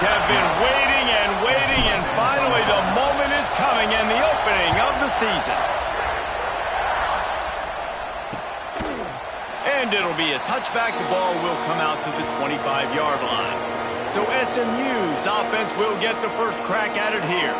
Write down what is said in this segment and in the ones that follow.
have been waiting and waiting, and finally the moment is coming and the opening of the season. And it'll be a touchback. The ball will come out to the 25-yard line. So SMU's offense will get the first crack at it here.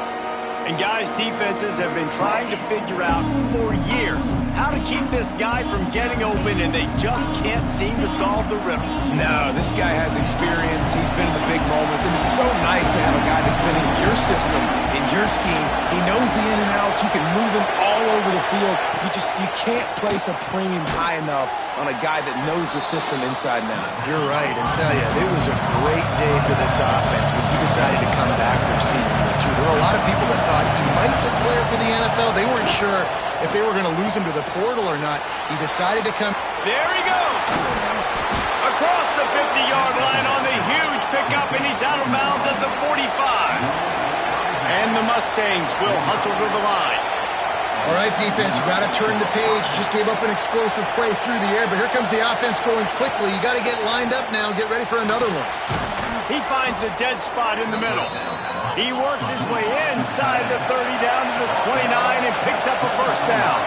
And guys, defenses have been trying to figure out for years how to keep this guy from getting open, and they just can't seem to solve the riddle. No, this guy has experience. He's been in the big moments, and it's so nice to have a guy that's been in your system, in your scheme. He knows the in and outs. You can move him all over the field. You can't place a premium high enough on a guy that knows the system inside and out. You're right, and tell you, it was a great day for this offense when he decided to come back for senior year too. There were a lot of people that thought he might declare for the NFL. They weren't sure if they were going to lose him to the portal or not. He decided to come. There he goes! Across the 50-yard line on the huge pickup, and he's out of bounds at the 45. And the Mustangs will hustle to the line. All right, defense, you got to turn the page. You just gave up an explosive play through the air, but here comes the offense going quickly. You got to get lined up now and get ready for another one. He finds a dead spot in the middle. He works his way inside the 30 down to the 29 and picks up a first down.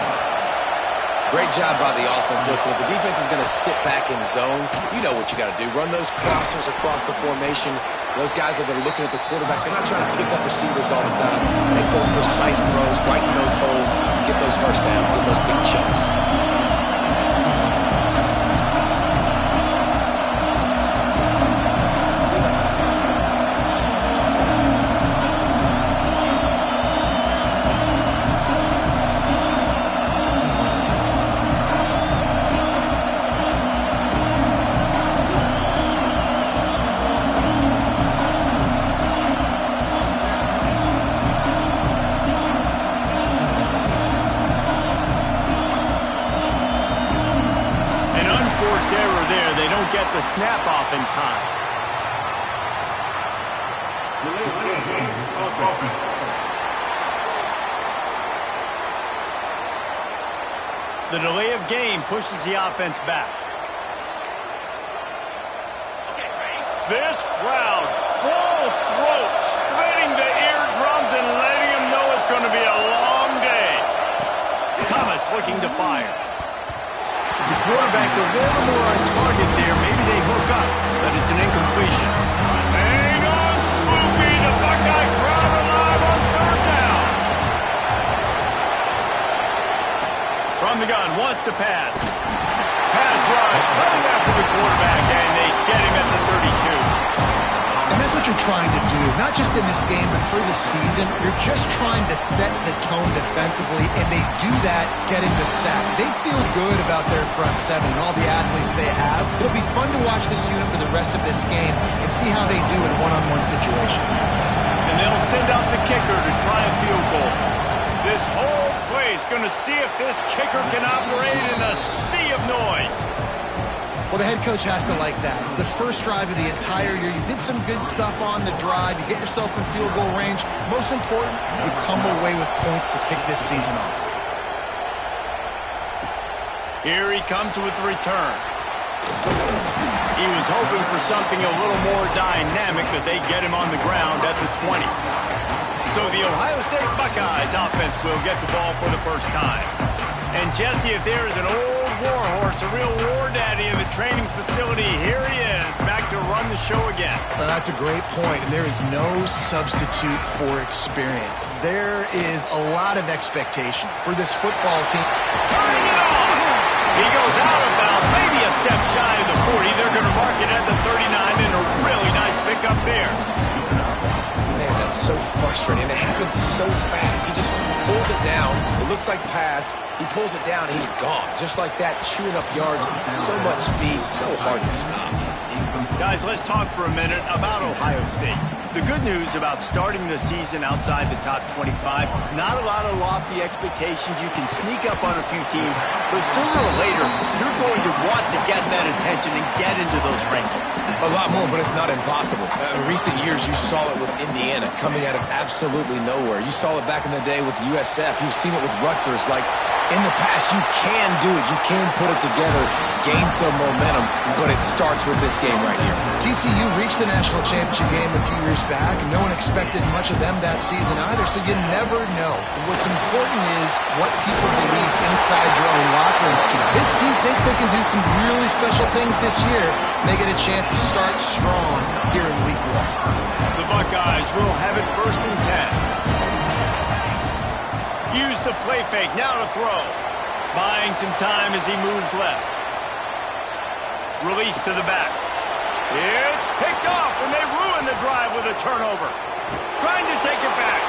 Great job by the offense. Listen, if the defense is going to sit back in zone, you know what you got to do. Run those crossers across the formation. Those guys that are looking at the quarterback, they're not trying to pick up receivers all the time. Make those precise throws, right in those holes, get those first downs, get those big chunks. Get the snap off in time. The delay of game pushes the offense back. This crowd, full throat, splitting the eardrums and letting them know it's going to be a long day. Thomas looking to fire. The quarterback's a little more on target there. Maybe they hook up, but it's an incompletion. Hang on, Swoopy. The Buckeye crowd alive on third down. From the gun, wants to pass. Pass rush, coming after the quarterback, and they get him at the 32. And that's what you're trying to do, not just in this game, but for the season. You're just trying to set the tone defensively, and they do that getting the sack. They feel good about their front seven and all the athletes they have. It'll be fun to watch this unit for the rest of this game and see how they do in one-on-one situations. And they'll send out the kicker to try a field goal. This whole place going to see if this kicker can operate in a sea of noise. Well, the head coach has to like that. It's the first drive of the entire year. You did some good stuff on the drive. You get yourself in field goal range. Most important, you come away with points to kick this season off. Here he comes with the return. He was hoping for something a little more dynamic, but they get him on the ground at the 20. So the Ohio State Buckeyes offense will get the ball for the first time. And Jesse, if there is an old war horse, a real war daddy in the training facility, here he is, back to run the show again. Well, that's a great point, and there is no substitute for experience. There is a lot of expectation for this football team. Turning it on! He goes out of bounds, maybe a step shy of the 40. They're going to mark it at the 39, and a really nice pickup there. Man, that's so frustrating. It happens so fast. He just pulls it down. It looks like pass. He pulls it down, and he's gone. Just like that, chewing up yards. So much speed, so hard to stop. Guys, let's talk for a minute about Ohio State. The good news about starting the season outside the top 25, not a lot of lofty expectations. You can sneak up on a few teams, but sooner or later, you're going to want to get that attention and get into those rankings. A lot more, but it's not impossible. In recent years, you saw it with Indiana coming out of absolutely nowhere. You saw it back in the day with USF. You've seen it with Rutgers. Like, In the past, you can do it. You can put it together, gain some momentum, but it starts with this game right here. TCU reached the national championship game a few years back. No one expected much of them that season either, so you never know. What's important is what people believe inside your own locker room. This team thinks they can do some really special things this year, and they get a chance to start strong here in week 1. The Buckeyes will have it 1st and 10. Use the play fake, now to throw. Buying some time as he moves left. Release to the back. It's picked off, and they ruin the drive with a turnover. Trying to take it back.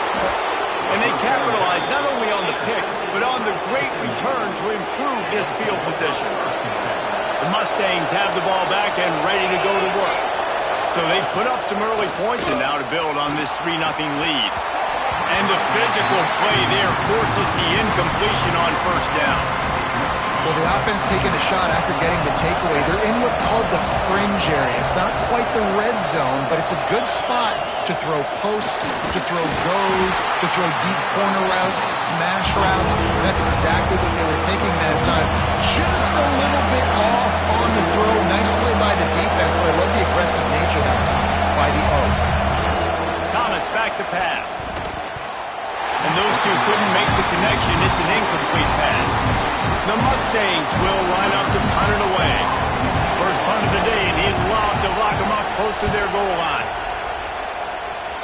And they capitalize not only on the pick, but on the great return to improve this field position. The Mustangs have the ball back and ready to go to work. So they've put up some early points and now to build on this 3-0 lead. And the physical play there forces the incompletion on 1st down. Well, the offense taking a shot after getting the takeaway. They're in what's called the fringe area. It's not quite the red zone, but it's a good spot to throw posts, to throw goes, to throw deep corner routes, smash routes. And that's exactly what they were thinking that time. Just a little bit off on the throw. Nice play by the defense, but I love the aggressive nature that time by the O. Thomas back to pass. And those two couldn't make the connection. It's an incomplete pass. The Mustangs will line up to punt it away. First punt of the day, and he'd love to lock them up close to their goal line.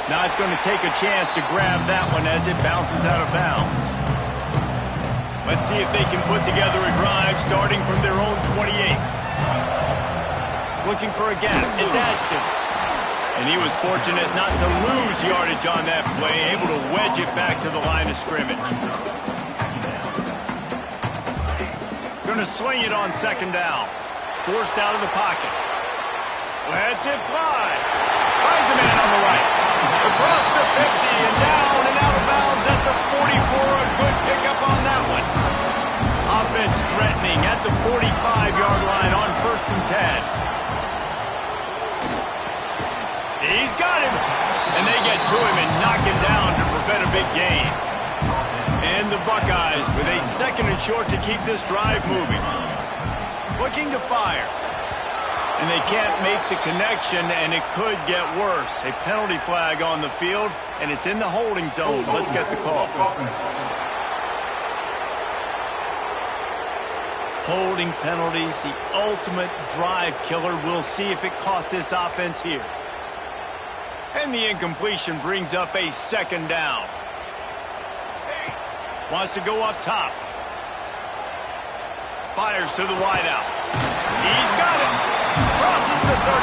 Not going to take a chance to grab that one as it bounces out of bounds. Let's see if they can put together a drive starting from their own 28. Looking for a gap. It's Atkins. And he was fortunate not to lose yardage on that play, able to wedge it back to the line of scrimmage. Going to sling it on 2nd down. Forced out of the pocket. Lets it fly. Finds a man on the right. Across the 50 and down and out of bounds at the 44. A good pickup on that one. Offense threatening at the 45-yard line on 1st and 10. He's got him. And they get to him and knock him down to prevent a big gain. And the Buckeyes with a 2nd and short to keep this drive moving. Looking to fire. And they can't make the connection, and it could get worse. A penalty flag on the field, and it's in the holding zone. Let's get the call. Holding penalties, the ultimate drive killer. We'll see if it costs this offense here. And the incompletion brings up a 2nd down. Wants to go up top. Fires to the wideout. He's got it. Crosses the 35.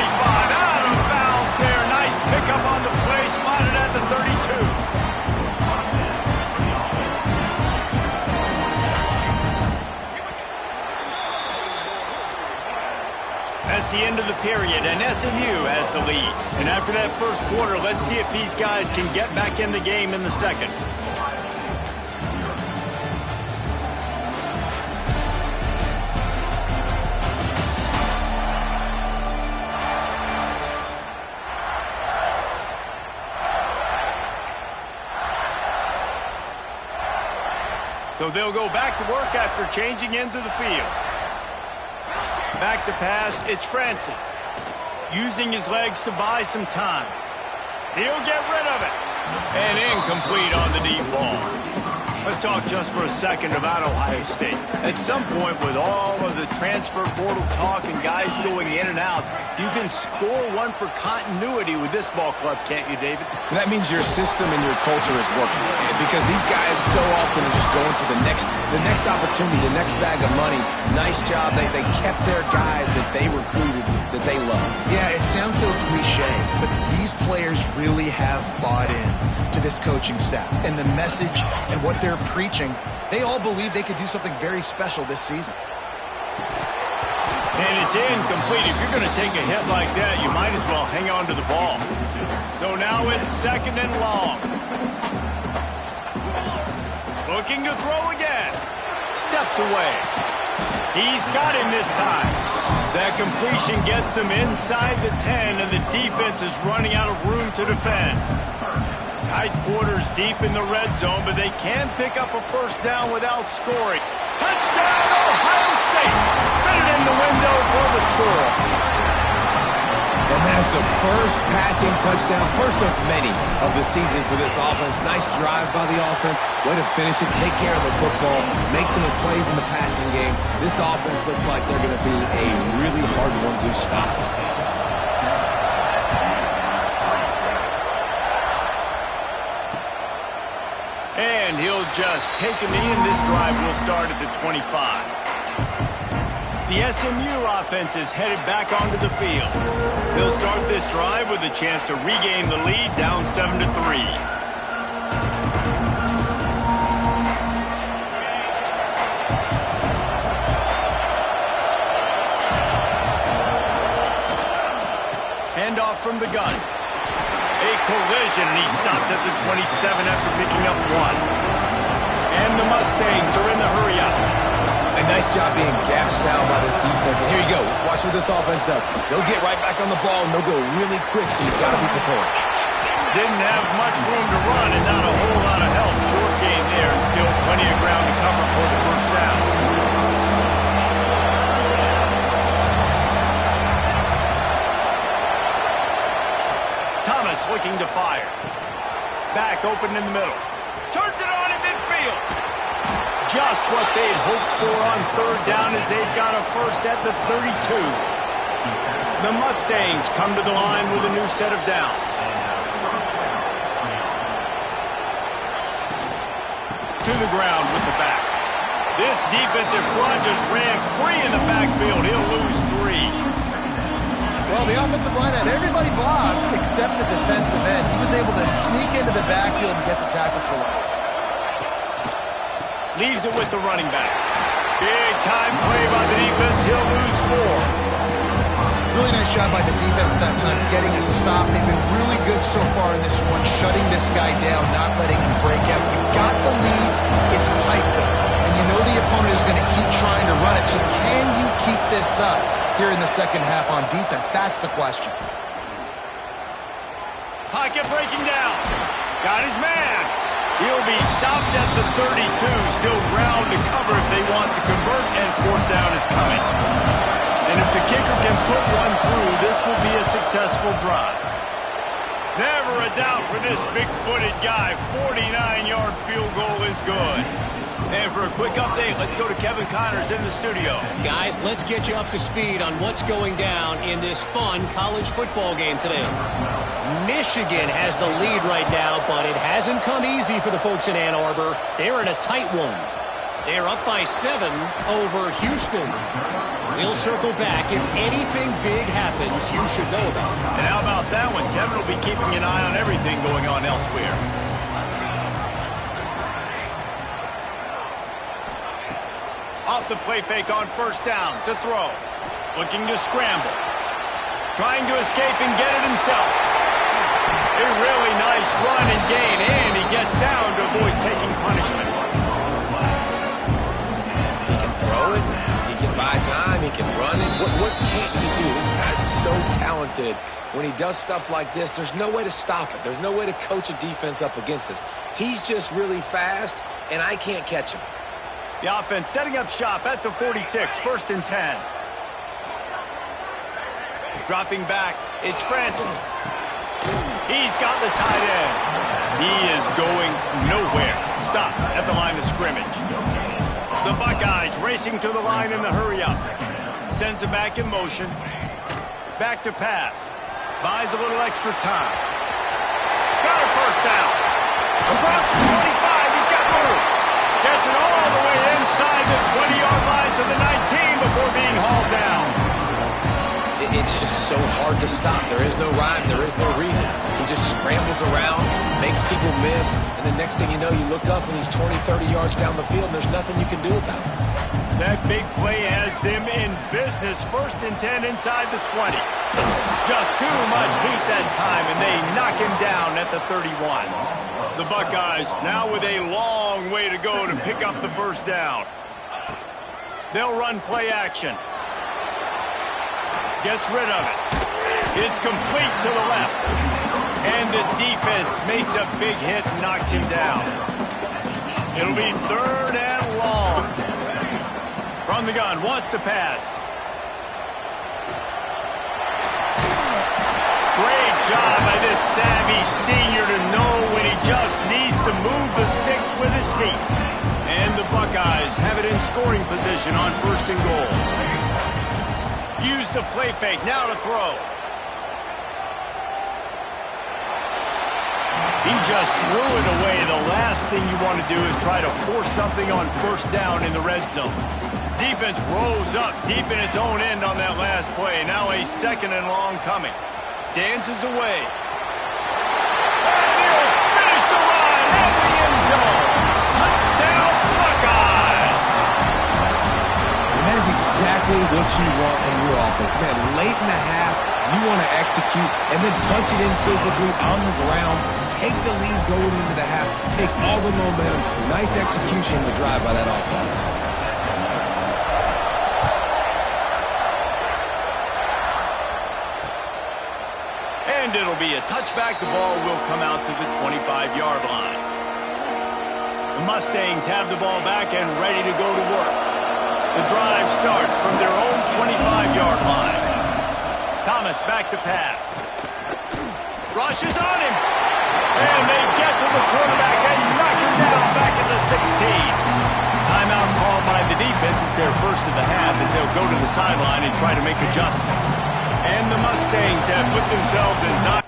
Out of bounds there. Nice pickup on the play. Spotted at the 32. That's the end of the period, and SMU has the lead. And after that first quarter, let's see if these guys can get back in the game in the second. So they'll go back to work after changing into the field. Back to pass, it's Francis. Using his legs to buy some time. He'll get rid of it. And incomplete on the deep ball. Let's talk just for a second about Ohio State. At some point, with all of the transfer portal talk and guys going in and out, you can score one for continuity with this ball club, can't you, David? That means your system and your culture is working. Because these guys so often are just going for the next opportunity, the next bag of money. Nice job. They kept their guys that they recruited, that they love. Yeah, it sounds so cliche, but these players really have bought in to this coaching staff and the message and what they're preaching. They all believe they could do something very special this season. And it's incomplete. If you're going to take a hit like that, you might as well hang on to the ball. So now it's 2nd and long. Looking to throw again. Steps away. He's got him this time. That completion gets them inside the 10, and the defense is running out of room to defend. Tight quarters deep in the red zone, but they can pick up a first down without scoring. Touchdown, Ohio State! Fitted in the window for the score. And that's the first passing touchdown, first of many of the season for this offense. Nice drive by the offense. Way to finish it, take care of the football, make some plays in the passing game. This offense looks like they're going to be a really hard one to stop. And he'll just take a knee, and this drive will start at the 25. The SMU offense is headed back onto the field. They'll start this drive with a chance to regain the lead, down 7-3. Handoff from the gun. A collision, and he stopped at the 27 after picking up 1. And the Mustangs are in the hurry-up. A nice job being gap sound by this defense. And here you go. Watch what this offense does. They'll get right back on the ball, and they'll go really quick, so you've got to be prepared. Didn't have much room to run and not a whole lot of help. Short gain there, and still plenty of ground to cover for the first down. Thomas looking to fire. Back open in the middle. Turns it on in midfield. Just what they'd hoped for on third down as they've got a first at the 32. The Mustangs come to the line with a new set of downs. To the ground with the back. This defensive front just ran free in the backfield. He'll lose 3. Well, the offensive line had everybody blocked except the defensive end. He was able to sneak into the backfield and get the tackle for loss. Leaves it with the running back. Big time play by the defense. He'll lose 4. Really nice job by the defense that time, getting a stop. They've been really good so far in this one, shutting this guy down, not letting him break out. You've got the lead. It's tight, though. And you know the opponent is going to keep trying to run it. So can you keep this up here in the second half on defense? That's the question. Pocket breaking down. Got his man. He'll be stopped at the 32. Still ground to cover if they want to convert, and fourth down is coming. And if the kicker can put one through, this will be a successful drive. Never a doubt for this big-footed guy. 49-yard field goal is good. And for a quick update, let's go to Kevin Connors in the studio. Guys, let's get you up to speed on what's going down in this fun college football game today. Michigan has the lead right now, but it hasn't come easy for the folks in Ann Arbor. They're in a tight one. They're up by 7 over Houston. We'll circle back. If anything big happens, you should know about it. And how about that one? Kevin will be keeping an eye on everything going on elsewhere. Off the play fake on first down to throw. Looking to scramble. Trying to escape and get it himself. A really nice run and gain, and he gets down to avoid taking punishment. He can throw it. He can buy time. He can run it. What can't he do? This guy's so talented. When he does stuff like this, there's no way to stop it. There's no way to coach a defense up against this. He's just really fast, and I can't catch him. The offense setting up shop at the 46, first and 10. Dropping back, it's Francis. He's got the tight end. He is going nowhere. Stop at the line of scrimmage. The Buckeyes racing to the line in the hurry-up. Sends it back in motion. Back to pass. Buys a little extra time. Got a first down. Across the 25, he's got room. Gets it all the way inside the 20-yard line to the 19 before being hauled down. It's just so hard to stop. There is no rhyme. There is no reason. He just scrambles around, makes people miss, and the next thing you know, you look up and he's 20, 30 yards down the field, and there's nothing you can do about it. That big play has them in business. First and 10 inside the 20. Just too much heat that time, and they knock him down at the 31. The Buckeyes now with a long way to go to pick up the first down. They'll run play action. Gets rid of it. It's complete to the left. And the defense makes a big hit and knocks him down. It'll be 3rd and long. From the gun, wants to pass. Great job by this savvy senior to know when he just needs to move the sticks with his feet. And the Buckeyes have it in scoring position on 1st and goal. Use the play fake, now to throw. He just threw it away. The last thing you want to do is try to force something on 1st down in the red zone. Defense rose up deep in its own end on that last play. Now a 2nd and long coming. Dances away. And he'll finish the run at the end zone. Touchdown, Buckeyes! And that is exactly what you want from your offense. Man, late in the half, you want to execute and then punch it in physically on the ground. Take the lead going into the half. Take all the momentum. Nice execution on the drive by that offense. And it'll be a touchback. The ball will come out to the 25-yard line. The Mustangs have the ball back and ready to go to work. The drive starts from their own 25-yard line. Thomas back to pass. Rushes on him. And they get to the quarterback and knock him down back at the 16. Timeout called by the defense. It's their first of the half as they'll go to the sideline and try to make adjustments. And the Mustangs have put themselves in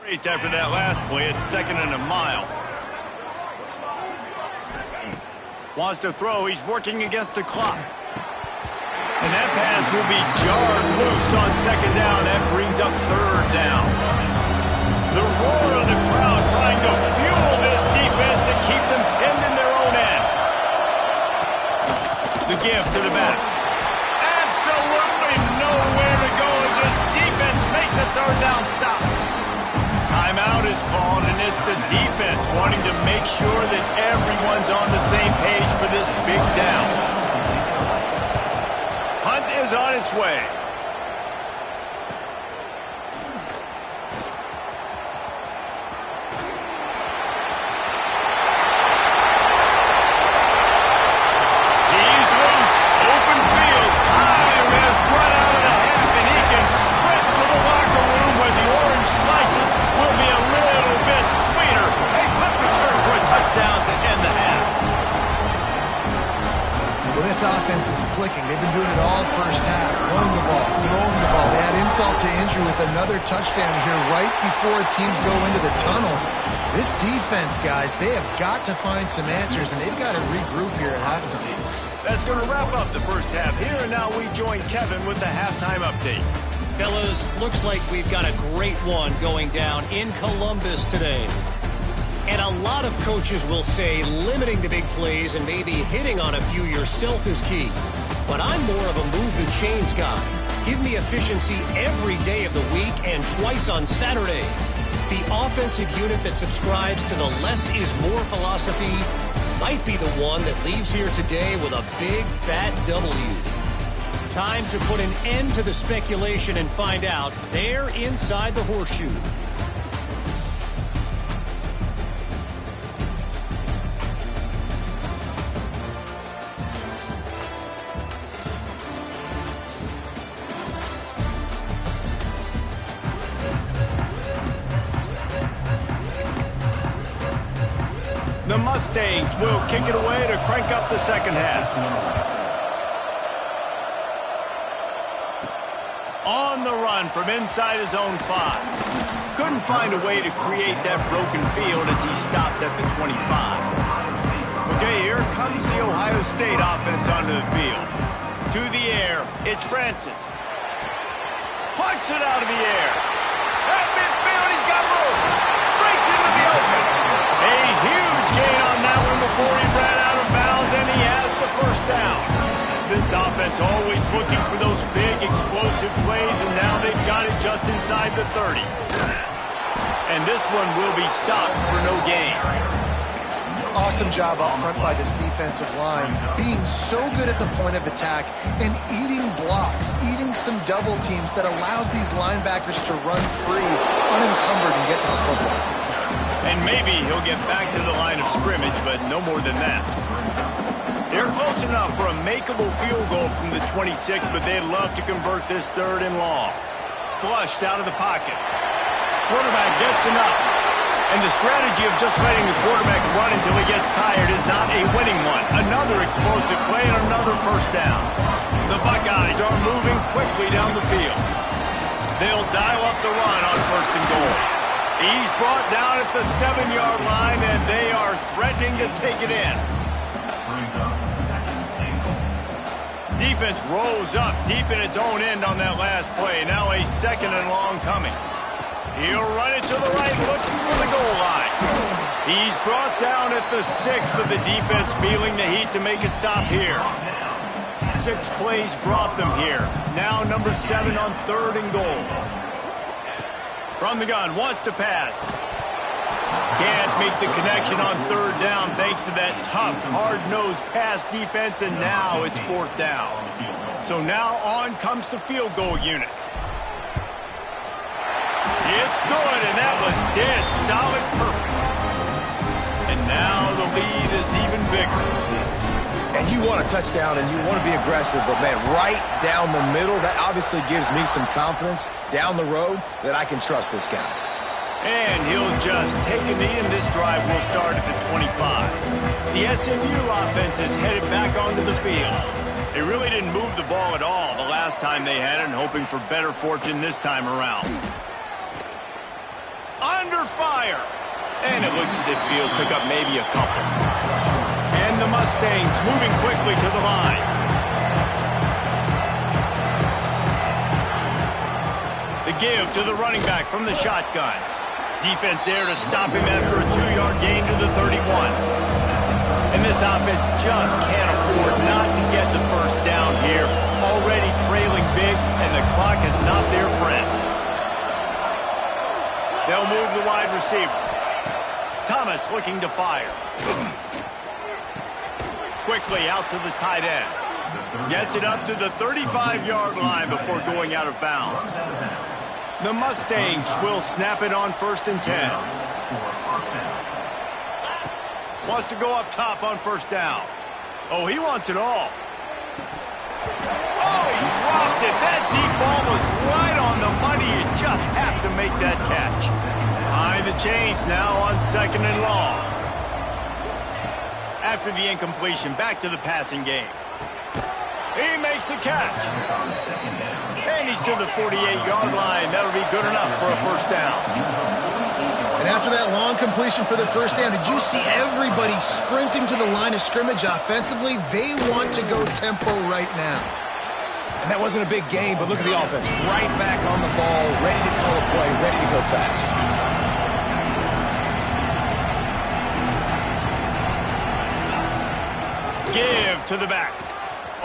Great after that last play. It's 2nd and a mile. Wants to throw. He's working against the clock. And that pass will be jarred loose on 2nd down. That brings up 3rd down. The roar of the crowd trying to fuel this defense to keep them pinned in their own end. The give to the back. Absolutely nowhere to go as this defense wanting to make sure that everyone's on the same page for this big down. Punt is on its way. He's loose. Open field. Time has run out of the half, and he can sprint to the locker room where the orange slices will be a little bit sweeter. A quick return for a touchdown to end the half. Well, this offense is clicking. They've been doing it all first half, running the ball, throwing the ball. They add insult to injury with another touchdown here right before teams go into the tunnel. This defense, guys, they have got to find some answers, and they've got to regroup here at halftime. That's going to wrap up the first half here, and now we join Kevin with the halftime update. Fellas, looks like we've got a great one going down in Columbus today. And a lot of coaches will say limiting the big plays and maybe hitting on a few yourself is key. But I'm more of a move the chains guy. Give me efficiency every day of the week and twice on Saturday. The offensive unit that subscribes to the less is more philosophy might be the one that leaves here today with a big fat W. Time to put an end to the speculation and find out there inside the horseshoe. The Mustangs will kick it away to crank up the second half. On the run from inside his own 5. Couldn't find a way to create that broken field as he stopped at the 25. Okay, here comes the Ohio State offense onto the field. To the air, it's Francis. Plucks it out of the air. At midfield, he's got room. Breaks into the open. A huge gain on that one before he ran out of bounds, and he has the first down. This offense always looking for those big, explosive plays, and now they've got it just inside the 30. And this one will be stopped for no gain. Awesome job up front by this defensive line, being so good at the point of attack and eating blocks, eating some double teams that allows these linebackers to run free, unencumbered, and get to the football. And maybe he'll get back to the line of scrimmage, but no more than that. They're close enough for a makeable field goal from the 26, but they'd love to convert this 3rd and long. Flushed out of the pocket. Quarterback gets enough. And the strategy of just letting the quarterback run until he gets tired is not a winning one. Another explosive play and another first down. The Buckeyes are moving quickly down the field. They'll dial up the run on 1st and goal. He's brought down at the 7-yard line, and they are threatening to take it in. Defense rolls up deep in its own end on that last play. Now a 2nd and long coming. He'll run it to the right, looking for the goal line. He's brought down at the 6, but the defense feeling the heat to make a stop here. 6 plays brought them here. Now number 7 on 3rd and goal. From the gun, wants to pass. Can't make the connection on 3rd down thanks to that tough, hard-nosed pass defense, and now it's 4th down. So now on comes the field goal unit. It's good, and that was dead solid perfect. And now the lead is even bigger. And you want a touchdown, and you want to be aggressive, but, man, right down the middle, that obviously gives me some confidence down the road that I can trust this guy. And he'll just take a knee, and this drive will start at the 25. The SMU offense is headed back onto the field. They really didn't move the ball at all the last time they had it, and hoping for better fortune this time around. Under fire. And it looks as if he'll pick up maybe a couple. And the Mustangs moving quickly to the line. The give to the running back from the shotgun. Defense there to stop him after a 2-yard gain to the 31. And this offense just can't afford not to get the first down here. Already trailing big, and the clock is not their friend. They'll move the wide receiver. Thomas looking to fire. Quickly out to the tight end. Gets it up to the 35-yard line before going out of bounds. The Mustangs will snap it on 1st and 10. Wants to go up top on 1st down. Oh, he wants it all. Oh, he dropped it. That deep ball was right on the money. You just have to make that catch. Behind the chains now on 2nd and long. After the incompletion, back to the passing game. He makes the catch. And he's to the 48-yard line. That'll be good enough for a 1st down. And after that long completion for the 1st down, did you see everybody sprinting to the line of scrimmage offensively? They want to go tempo right now. And that wasn't a big game, but look at the offense. Right back on the ball, ready to call a play, ready to go fast. Give to the back.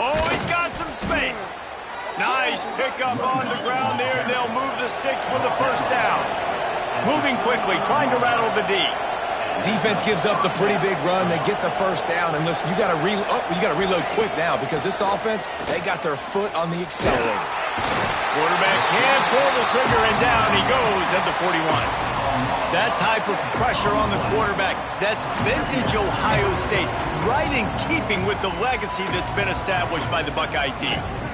Oh, he's got some space. Nice pickup on the ground there. They'll move the sticks with the 1st down. Moving quickly, trying to rattle the D. Defense gives up the pretty big run. They get the 1st down, and listen, you got to reload quick now because this offense, they got their foot on the accelerator. Quarterback can't pull the trigger, and down he goes at the 41. That type of pressure on the quarterback, that's vintage Ohio State, right in keeping with the legacy that's been established by the Buckeye D.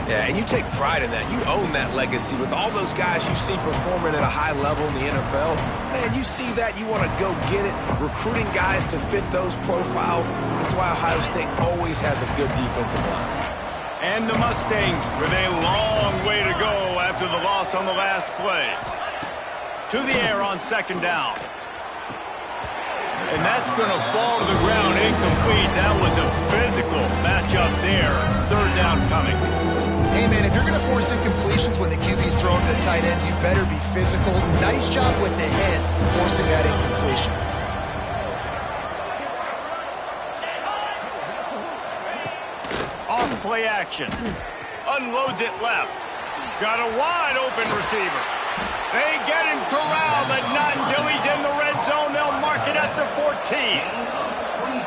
Yeah, and you take pride in that. You own that legacy with all those guys you see performing at a high level in the NFL. Man, you see that, you want to go get it. Recruiting guys to fit those profiles. That's why Ohio State always has a good defensive line. And the Mustangs with a long way to go after the loss on the last play. To the air on 2nd down. And that's going to fall to the ground incomplete. That was a physical matchup there. 3rd down coming. Hey, man, if you're going to force incompletions when the QB's throwing to the tight end, you better be physical. Nice job with the head forcing that incompletion. Off play action. Unloads it left. Got a wide open receiver. They get him corralled, but not until he's in the red zone. They'll mark it at the 14.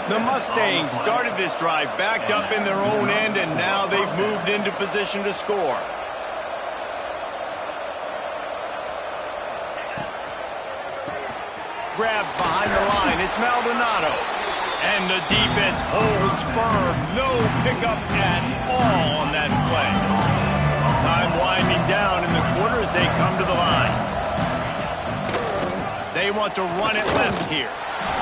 The Mustangs started this drive backed up in their own end, and now they've moved into position to score. Grabbed behind the line. It's Maldonado. And the defense holds firm. No pickup at all on that play. Time winding down in the quarter as they come to the line. They want to run it left here.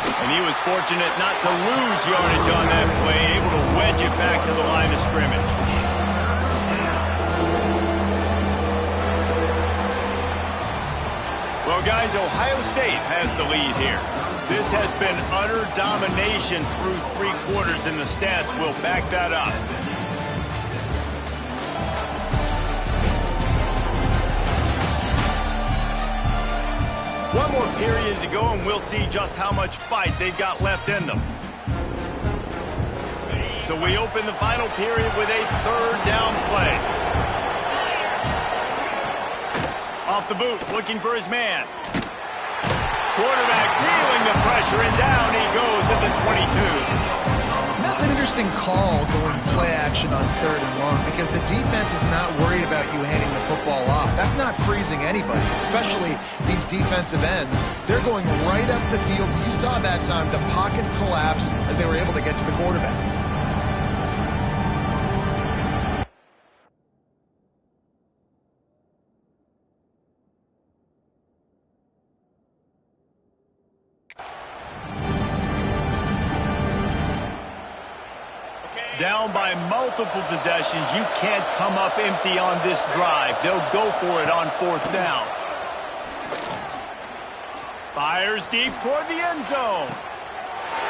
And he was fortunate not to lose yardage on that play, able to wedge it back to the line of scrimmage. Well, guys, Ohio State has the lead here. This has been utter domination through 3 quarters, and the stats will back that up. One more period to go, and we'll see just how much fight they've got left in them. So we open the final period with a 3rd down play. Off the boot, looking for his man. Quarterback feeling the pressure, and down he goes at the 22. That's an interesting call going play action on 3rd and long because the defense is not worried about you handing the football off. That's not freezing anybody, especially these defensive ends. They're going right up the field. You saw that time the pocket collapse as they were able to get to the quarterback. Down by multiple possessions, you can't come up empty on this drive. They'll go for it on 4th down. Fires deep toward the end zone.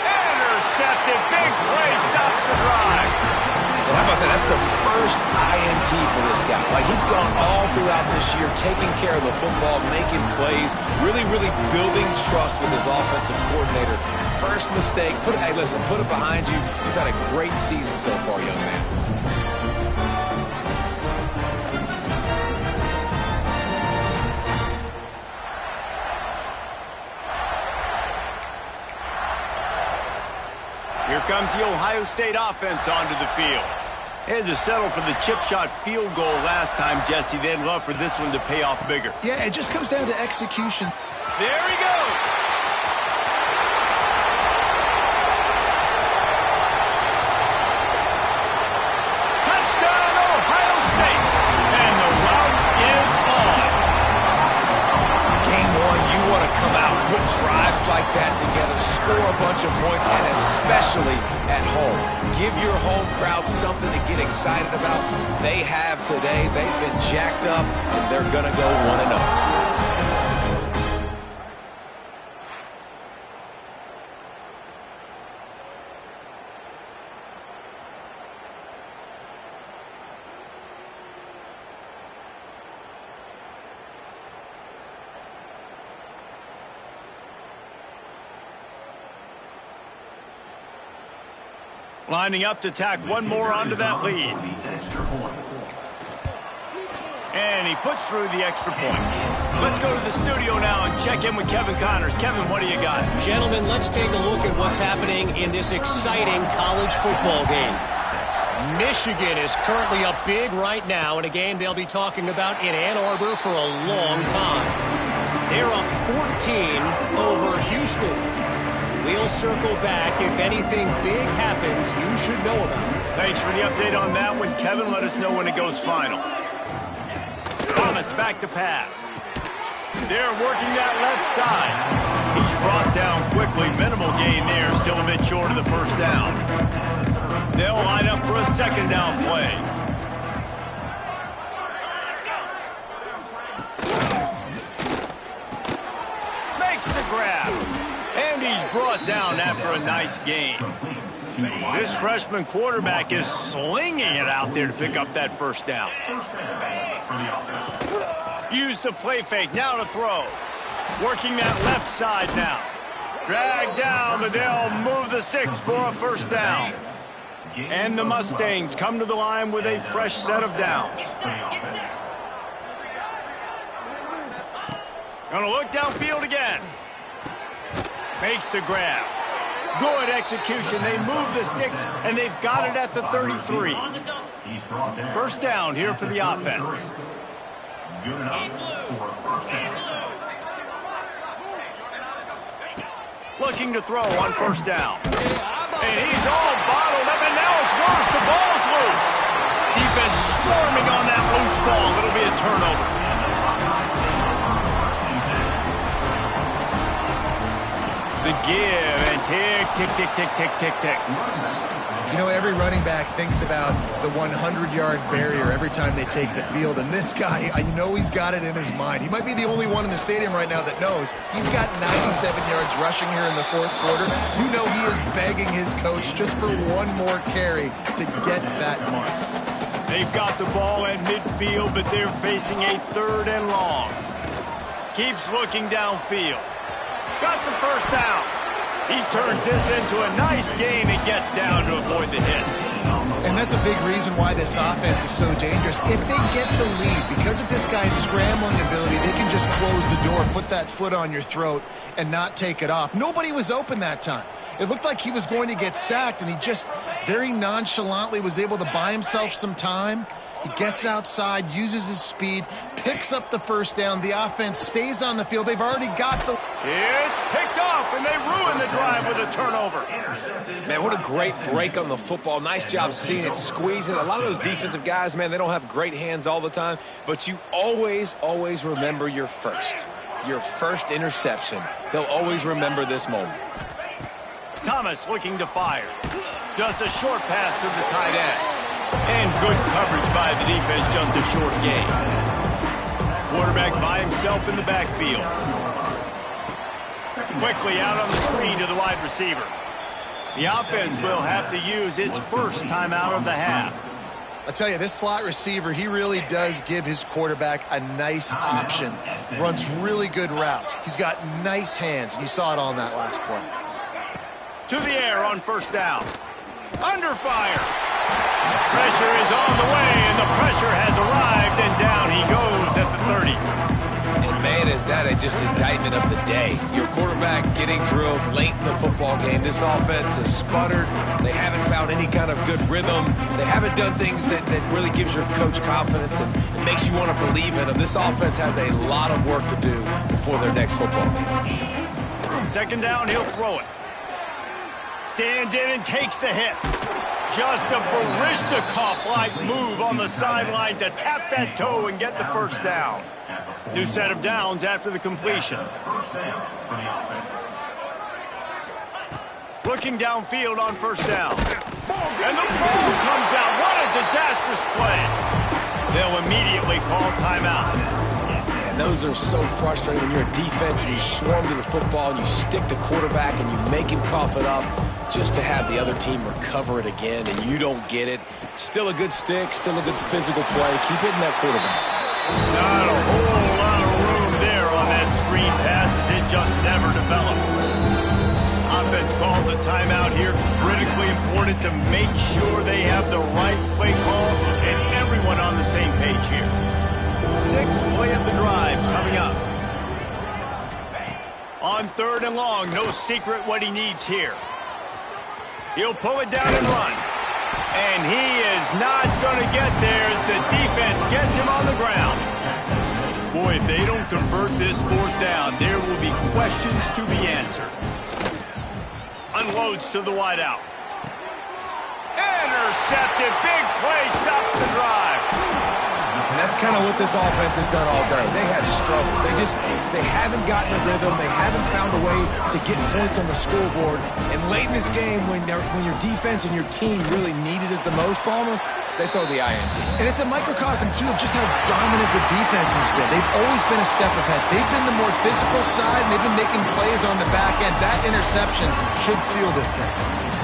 Intercepted. Big play stops the drive. Well, how about that? That's the first INT for this guy. Like, he's gone all throughout this year, taking care of the football, making plays, really building trust with his offensive coordinator. First mistake. Hey, listen, put it behind you. You've had a great season so far, young man. Here comes the Ohio State offense onto the field. They had to settle for the chip shot field goal last time, Jesse. They'd love for this one to pay off bigger. Yeah, it just comes down to execution. There he goes. Touchdown, Ohio State. And the route is on. Game one, you want to come out, put drives like that together, score a bunch of points, and especially at home. Give your home crowd something to get excited about. They have today. They've been jacked up, and they're going to go 1-0. Lining up to tack one more onto that lead. And he puts through the extra point. Let's go to the studio now and check in with Kevin Connors. Kevin, what do you got? Gentlemen, let's take a look at what's happening in this exciting college football game. Michigan is currently up big right now in a game they'll be talking about in Ann Arbor for a long time. They're up 14 over Houston. We'll circle back if anything big happens you should know about. Thanks for the update on that one, Kevin. Let us know when it goes final. Thomas back to pass. They're working that left side. He's brought down quickly. Minimal gain there. Still a bit short of the first down. They'll line up for a second down play. Makes the grab. And he's brought down after a nice gain. This freshman quarterback is slinging it out there to pick up that first down. Use the play fake, now to throw. Working that left side now. Drag down, but they'll move the sticks for a first down. And the Mustangs come to the line with a fresh set of downs. Gonna look downfield again. Makes the grab. Good execution. They move the sticks, and they've got it at the 33. First down here for the offense. Looking to throw on first down. And he's all bottled up, and now it's worse. The ball's loose. Defense swarming on that loose ball. It'll be a turnover. The give and tick, tick, tick, tick, tick, tick, tick. You know, every running back thinks about the 100-yard barrier every time they take the field, and this guy, I know he's got it in his mind. He might be the only one in the stadium right now that knows he's got 97 yards rushing here in the fourth quarter. You know he is begging his coach just for one more carry to get that mark. They've got the ball at midfield, but they're facing a third and long. Keeps looking downfield. Got the first down. He turns this into a nice gain and gets down to avoid the hit. And that's a big reason why this offense is so dangerous. If they get the lead, because of this guy's scrambling ability, they can just close the door, put that foot on your throat, and not take it off. Nobody was open that time. It looked like he was going to get sacked, and he just very nonchalantly was able to buy himself some time. He gets outside, uses his speed, picks up the first down. The offense stays on the field. They've already got the... It's picked off, and they ruin the drive with a turnover. Man, what a great break on the football. Nice job seeing it, squeezing. A lot of those defensive guys, man, they don't have great hands all the time, but you always, always remember your first interception. They'll always remember this moment. Thomas looking to fire. Just a short pass to the tight end. And good coverage by the defense, just a short gain. Quarterback by himself in the backfield. Quickly out on the screen to the wide receiver. The offense will have to use its first timeout of the half. I tell you, this slot receiver, he really does give his quarterback a nice option. Runs really good routes. He's got nice hands, and you saw it on that last play. To the air on first down. Under fire. Pressure is on the way, and the pressure has arrived, and down he goes at the 30. And man, is that just indictment of the day? Your quarterback getting drilled late in the football game. This offense has sputtered. They haven't found any kind of good rhythm. They haven't done things that really gives your coach confidence and makes you want to believe in them. This offense has a lot of work to do before their next football game. Second down, he'll throw it. Stands in and takes the hit. Just a Barishnikov-like move on the sideline to tap that toe and get the first down. New set of downs after the completion. Looking downfield on first down. And the ball comes out. What a disastrous play. They'll immediately call timeout. And those are so frustrating when you're a defense and you swarm to the football and you stick the quarterback and you make him cough it up just to have the other team recover it again and you don't get it. Still a good stick, still a good physical play. Keep hitting that quarterback. Not a whole lot of room there on that screen pass as it just never developed. Offense calls a timeout here. Critically important to make sure they have the right play call and everyone on the same page here. Sixth play of the drive coming up. On third and long, no secret what he needs here. He'll pull it down and run. And he is not going to get there as the defense gets him on the ground. Boy, if they don't convert this fourth down, there will be questions to be answered. Unloads to the wideout. Intercepted. Big play stops the drive. And that's kind of what this offense has done all day. They have struggled. They haven't gotten a rhythm. They haven't found a way to get points on the scoreboard. And late in this game, when your defense and your team really needed it the most, Palmer, they throw the INT. And it's a microcosm, too, of just how dominant the defense has been. They've always been a step ahead. They've been the more physical side, and they've been making plays on the back end. That interception should seal this thing.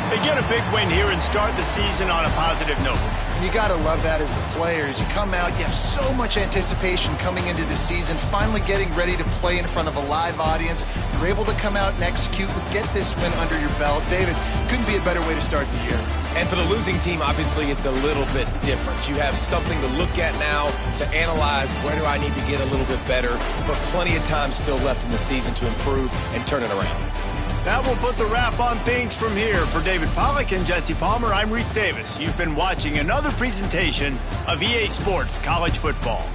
They get a big win here and start the season on a positive note. You got to love that as the players. You come out, you have so much anticipation coming into the season, finally getting ready to play in front of a live audience. You're able to come out and execute, get this win under your belt. David, couldn't be a better way to start the year. And for the losing team, obviously, it's a little bit different. You have something to look at now to analyze where do I need to get a little bit better, but plenty of time still left in the season to improve and turn it around. That will put the wrap on things from here. For David Pollack and Jesse Palmer, I'm Reese Davis. You've been watching another presentation of EA Sports College Football.